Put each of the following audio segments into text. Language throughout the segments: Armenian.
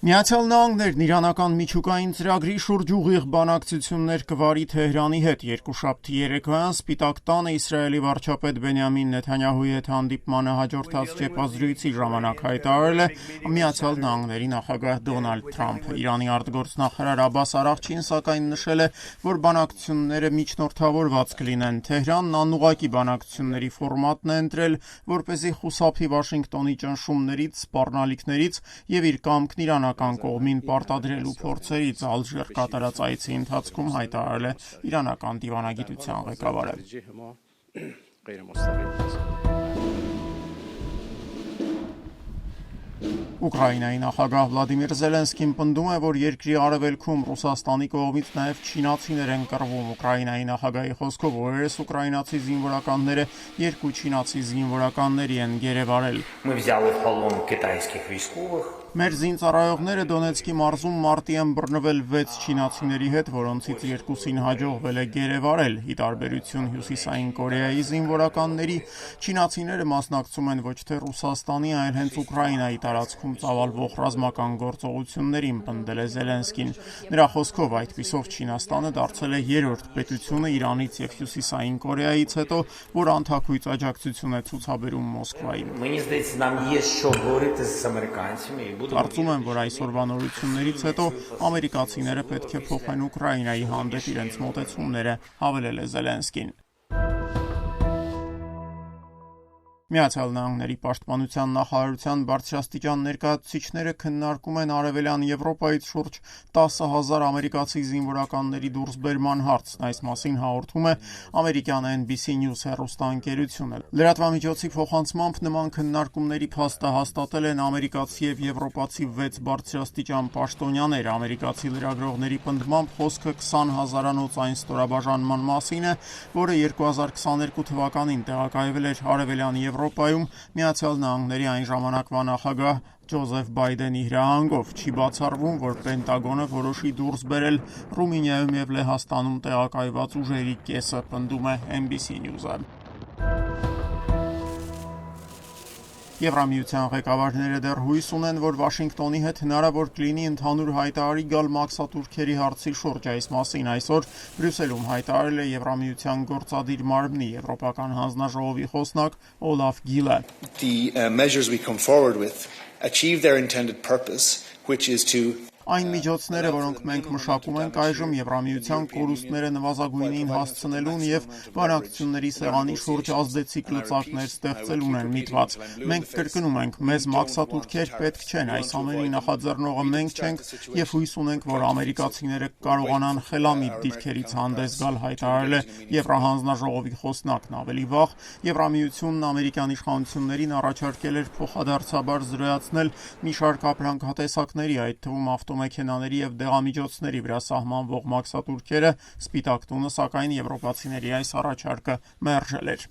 Միացյալ Նահանգներն իրանական միջուկային ծրագրի շուրջ ուղիղ բանակցություններ կվարի Թեհրանի հետ երկուշաբթի երեկոյան Սպիտակ տանը Իսրայելի վարչապետ Բենյամին Նեթանյահուի հետ հանդիպմանը հաջորդած ճեպազրույցի ժամանակ հայտարարել է Միացյալ Նահանգների նախագահ Դոնալդ Թրամփը։ Իրանի արտգործնախարար Աբբաս Արաղչին սակայն նշել է, որ բանակցությունները միջնորդավորված կլինեն։ Թեհրանն անուղղակի բանակցությունների ֆորմատն է ընտրել, որպեսզի խուսափի Վաշինգտոնի ճնշումներից, սպառնալիքներից եւ իր կամքն իրանական կողմին պարտադրելու փորձերից Ալժիր կատարած այցի ընթացքում հայտարարել է իրանական դիվանագիտության ղեկավարը։ Ուկրաինայի նախագահ Վլադիմիր Զելենսկին պնդում է, որ երկրի արևելքում Ռուսաստանի կողմից նաև չինացիներ են կռվում։ Ուկրաինայի նախագահի խոսքով օրերս ուկրաինացի զինվորականները երկու չինացի զինվորականների են գերեվարել։ Մեր զինծառայողները Դոնեցկի մարզում մարտի են բռնվել 6 չինացիների հետ, որոնցից երկուսին հաջողվել է գերեվարել։ Ի տարբերություն Հյուսիսային Կորեայի զինվորականների, չինացիները մասնակցում են ոչ թե Ռուսաստանի, այլ հենց Ուկրաինայի տարածքում ծավալվող ռազմական գործողություններին, պնդել է Զելենսկին։ Նրա խոսքով այդպիսով Չինաստանը դարձել է երրորդ պետությունը Իրանից եւ Հյուսիսային Կորեայից հետո, որ անթաքույց աջակցություն է ցուցաբերում Մոսկվային։ Կարծում եմ, որ այսօրվա նորություններից հետո ամերիկացիները պետք է փոխեն Ուկրաինայի հանդեպ իրենց մոտեցումները, հավելել է Զելենսկին։ Միացյալ Նահանգների պաշտպանության նախարարության բարձրաստիճան ներկայացուցիչները քննարկում են Արևելյան Եվրոպայից շուրջ 10,000 ամերիկացի զինվորականների դուրսբերման հարցն։ Այս մասին հաղորդում է ամերիկյան NBC News հեռուստաընկերությունը։ Լրատվամիջոցի փոխանցմամբ նման քննարկումների փաստը հաստատել են ամերիկացի եւ եվրոպացի 6 բարձրաստիճան պաշտոնյաներ։ Ամերիկացի լրագրողների պնդմամբ խոսքը 20,000-անոց այն ստորաբաժանման մասին է, որը 2022 թվականին տեղակայվել էր Արևելյան Եվրոպայում Միացյալ Նահանգների այն ժամանակվա նախագահ Ջոզեֆ Բայդենի հրահանգով։ Չի բացառվում, որ Պենտագոնը որոշի դուրս բերել Ռումինիայում եւ Լեհաստանում տեղակայված ուժերի կեսը, պնդում է NBC News-ը։ Եվրամիության ղեկավարները դեռ հույս ունեն, որ Վաշինգտոնի հետ հնարավոր կլինի ընդհանուր հայտարարի գալ մաքսատուրքերի հարցի շուրջ։ Այս մասին այսօր Բրյուսելում հայտարարել է Եվրամիության գործադիր մարմնի Եվրոպական հանձնաժողովի խոսնակ Օլաֆ Գիլը։ Այն միջոցները, որոնք մենք մշակում ենք այժմ Եվրամիության կորուստները նվազագույնին հասցնելուն եւ բանակցությունների սեղանի շուրջ ազդեցիկ լծակներ ստեղծելուն են միտված։ Մենք կրկնում ենք, մեզ մաքսատուրքեր պետք չեն, այս ամենի նախաձեռնողը մենք չենք եւ հույս ունենք, որ ամերիկացիները կարողանան խելամիտ դիրքերից հանդես գալ, հայտարարել է Եվրահանձնաժողովի խոսնակն։ Ավելի վաղ Եվրամիությունն ամերիկյան իշխանություններին առաջարկել էր փոխադարձաբար զրոյացնել մի շարք ապրանքատեսակների, այդ թվում ավտոմեքենաների եւ դեղամիջոցների վրա սահմանվող մաքսատուրքերը։ Սպիտակ տունը սակայն եվրոպացիների այս առաջարկը մերժել էր։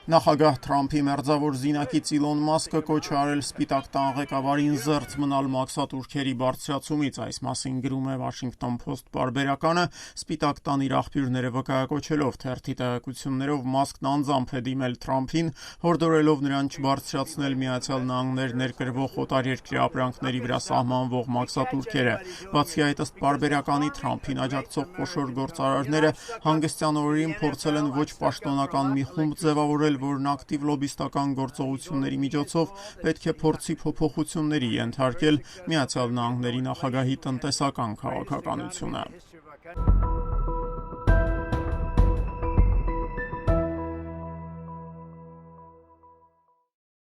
Նախագահ Թրամփի մերձավոր զինակից Իլոն Մասկը կոչ է արել Սպիտակ տան ղեկավարին զերծ մնալ մաքսատուրքերի բարձրացումից։ Այս մասին գրում է Washington Post պարբերականը, Սպիտակ տան իր աղբյուրները վկայակոչելով թերթի տեղեկություններով Մասկն անձամբ է դիմել Թրամփին, հորդորելով նրան չբարձրացնել Միացյալ Նահանգներ ներկրվող օտարերկրյա ապրանքների վրա սահմանվող մաքսատուրքերը։ Բացի այդ, ըստ պարբերականի, Թրամփին աջակցող խոշոր գործարարները հանգստյան օրերին փորձել են ոչ պաշտոնական մի խումբ ձևավորել, որն ակտիվ լոբիստական գործողությունների միջոցով պետք է փորձի փոփոխությունների ենթարկել Միացյալ Նահանգների նախագահի տնտեսական քաղաքականությունը։